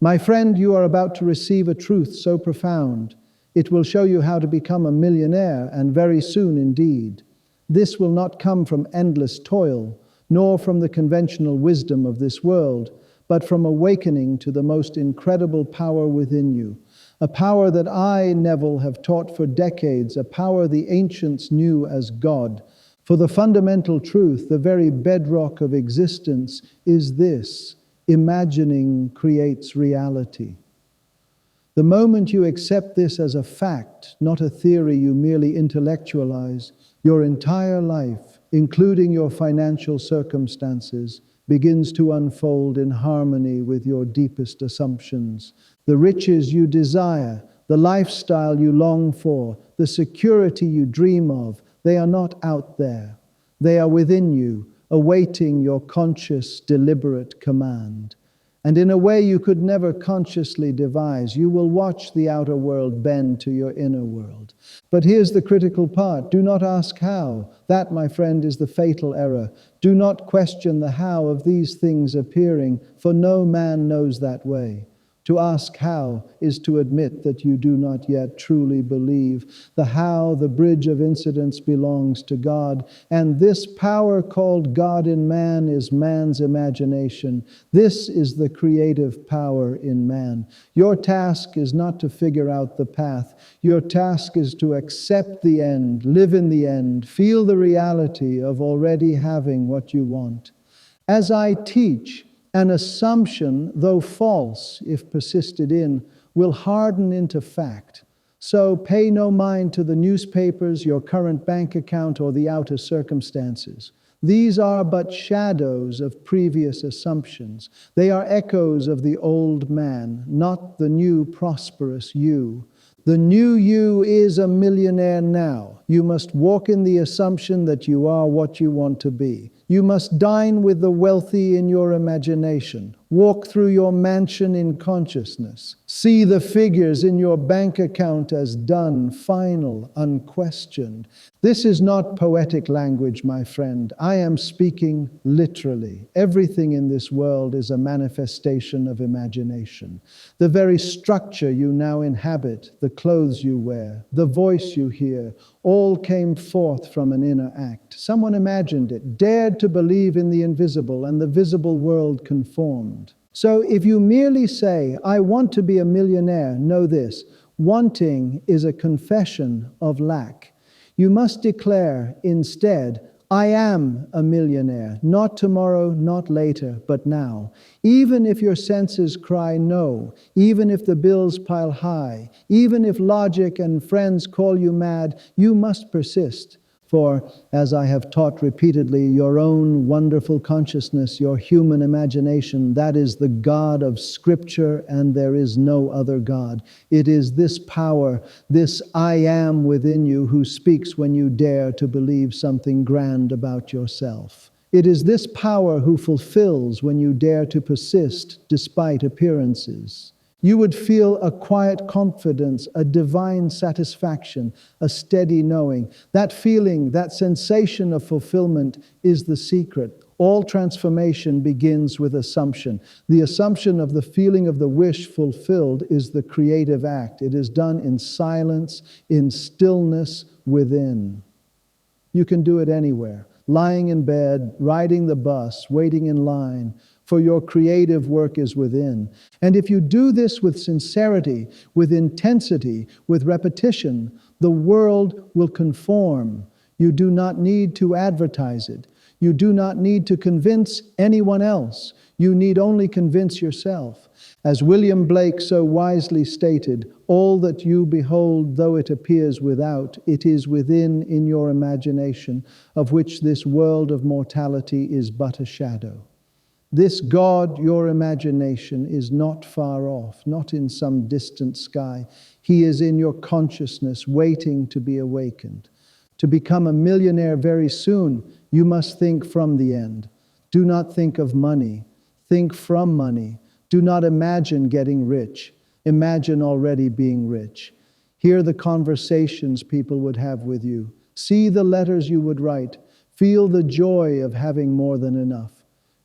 My friend, you are about to receive a truth so profound. It will show you how to become a millionaire, and very soon indeed. This will not come from endless toil, nor from the conventional wisdom of this world, but from awakening to the most incredible power within you. A power that I, Neville, have taught for decades, a power the ancients knew as God. For the fundamental truth, the very bedrock of existence, is this: imagining creates reality. The moment you accept this as a fact, not a theory you merely intellectualize, your entire life, including your financial circumstances, begins to unfold in harmony with your deepest assumptions. The riches you desire, the lifestyle you long for, the security you dream of, they are not out there. They are within you, awaiting your conscious, deliberate command. And in a way you could never consciously devise, you will watch the outer world bend to your inner world. But here's the critical part. Do not ask how. That, my friend, is the fatal error. Do not question the how of these things appearing, for no man knows that way. To ask how is to admit that you do not yet truly believe. The how, the bridge of incidence, belongs to God, and this power called God in man is man's imagination. This is the creative power in man. Your task is not to figure out the path. Your task is to accept the end, live in the end, feel the reality of already having what you want. As I teach, an assumption, though false, if persisted in, will harden into fact. So pay no mind to the newspapers, your current bank account, or the outer circumstances. These are but shadows of previous assumptions. They are echoes of the old man, not the new prosperous you. The new you is a millionaire now. You must walk in the assumption that you are what you want to be. You must dine with the wealthy in your imagination. Walk through your mansion in consciousness. See the figures in your bank account as done, final, unquestioned. This is not poetic language, my friend. I am speaking literally. Everything in this world is a manifestation of imagination. The very structure you now inhabit, the clothes you wear, the voice you hear, all came forth from an inner act. Someone imagined it, dared to believe in the invisible, and the visible world conformed. So if you merely say, I want to be a millionaire, know this: wanting is a confession of lack. You must declare instead, I am a millionaire, not tomorrow, not later, but now. Even if your senses cry no, even if the bills pile high, even if logic and friends call you mad, you must persist. For, as I have taught repeatedly, your own wonderful consciousness, your human imagination, that is the God of Scripture, and there is no other God. It is this power, this I am within you, who speaks when you dare to believe something grand about yourself. It is this power who fulfills when you dare to persist despite appearances. You would feel a quiet confidence, a divine satisfaction, a steady knowing. That feeling, that sensation of fulfillment is the secret. All transformation begins with assumption. The assumption of the feeling of the wish fulfilled is the creative act. It is done in silence, in stillness within. You can do it anywhere. Lying in bed, riding the bus, waiting in line, for your creative work is within. And if you do this with sincerity, with intensity, with repetition, the world will conform. You do not need to advertise it. You do not need to convince anyone else. You need only convince yourself. As William Blake so wisely stated, all that you behold, though it appears without, it is within in your imagination, of which this world of mortality is but a shadow. This God, your imagination, is not far off, not in some distant sky. He is in your consciousness, waiting to be awakened. To become a millionaire very soon, you must think from the end. Do not think of money. Think from money. Do not imagine getting rich. Imagine already being rich. Hear the conversations people would have with you. See the letters you would write. Feel the joy of having more than enough.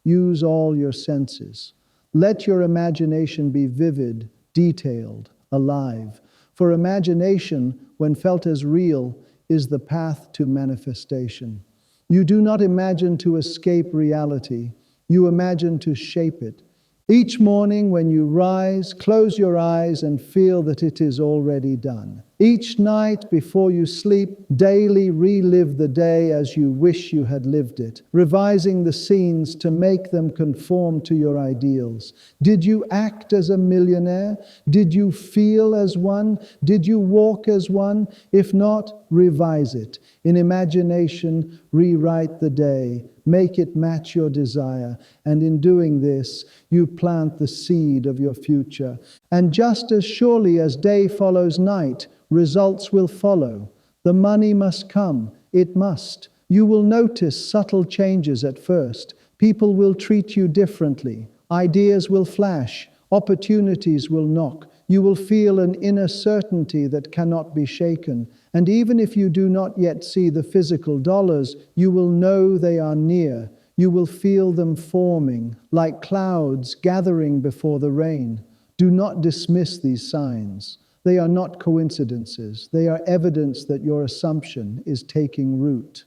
Use all your senses. Let your imagination be vivid, detailed, alive. For imagination, when felt as real, is the path to manifestation. You do not imagine to escape reality. You imagine to shape it. Each morning when you rise, close your eyes and feel that it is already done. Each night before you sleep, daily relive the day as you wish you had lived it, revising the scenes to make them conform to your ideals. Did you act as a millionaire? Did you feel as one? Did you walk as one? If not, revise it. In imagination, rewrite the day. Make it match your desire. And in doing this, you plant the seed of your future. And just as surely as day follows night, results will follow. The money must come. It must. You will notice subtle changes at first. People will treat you differently. Ideas will flash. Opportunities will knock. You will feel an inner certainty that cannot be shaken. And even if you do not yet see the physical dollars, you will know they are near. You will feel them forming, like clouds gathering before the rain. Do not dismiss these signs. They are not coincidences. They are evidence that your assumption is taking root.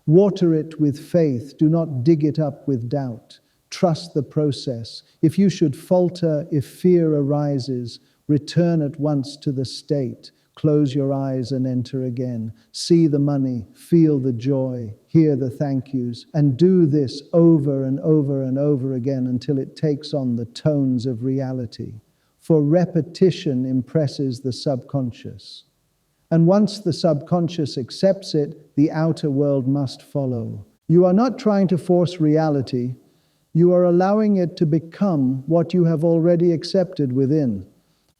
Water it with faith. Do not dig it up with doubt. Trust the process. If you should falter, if fear arises, return at once to the state. Close your eyes and enter again. See the money, feel the joy, hear the thank yous, and do this over and over and over again until it takes on the tones of reality. For repetition impresses the subconscious. And once the subconscious accepts it, the outer world must follow. You are not trying to force reality. You are allowing it to become what you have already accepted within.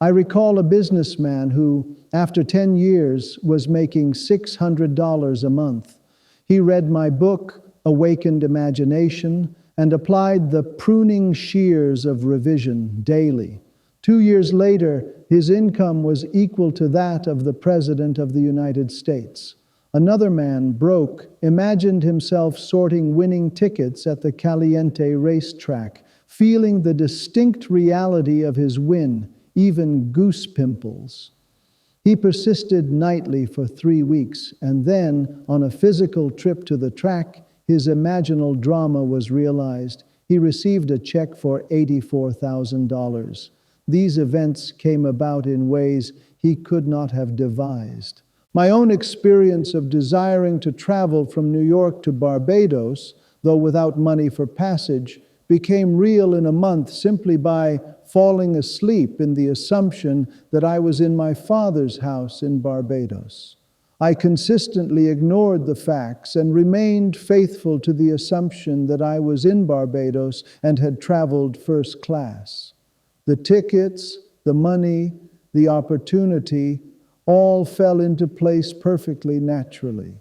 I recall a businessman who, after 10 years, was making $600 a month. He read my book, Awakened Imagination, and applied the pruning shears of revision daily. 2 years later, his income was equal to that of the President of the United States. Another man, broke, imagined himself sorting winning tickets at the Caliente racetrack, feeling the distinct reality of his win, even goose pimples. He persisted nightly for 3 weeks, and then, on a physical trip to the track, his imaginal drama was realized. He received a check for $84,000. These events came about in ways he could not have devised. My own experience of desiring to travel from New York to Barbados, though without money for passage, became real in a month simply by falling asleep in the assumption that I was in my father's house in Barbados. I consistently ignored the facts and remained faithful to the assumption that I was in Barbados and had traveled first class. The tickets, the money, the opportunity, all fell into place perfectly naturally.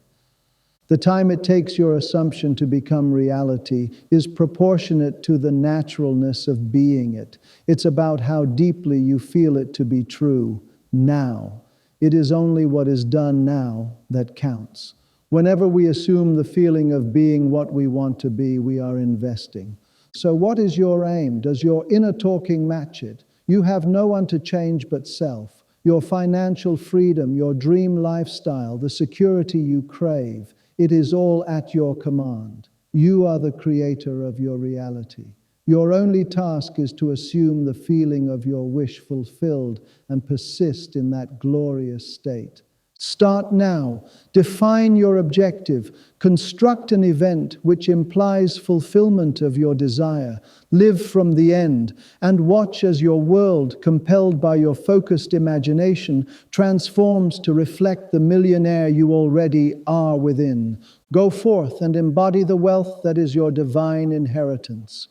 The time it takes your assumption to become reality is proportionate to the naturalness of being it. It's about how deeply you feel it to be true now. It is only what is done now that counts. Whenever we assume the feeling of being what we want to be, we are investing. So what is your aim? Does your inner talking match it? You have no one to change but self. Your financial freedom, your dream lifestyle, the security you crave, it is all at your command. You are the creator of your reality. Your only task is to assume the feeling of your wish fulfilled and persist in that glorious state. Start now. Define your objective. Construct an event which implies fulfillment of your desire. Live from the end and watch as your world, compelled by your focused imagination, transforms to reflect the millionaire you already are within. Go forth and embody the wealth that is your divine inheritance.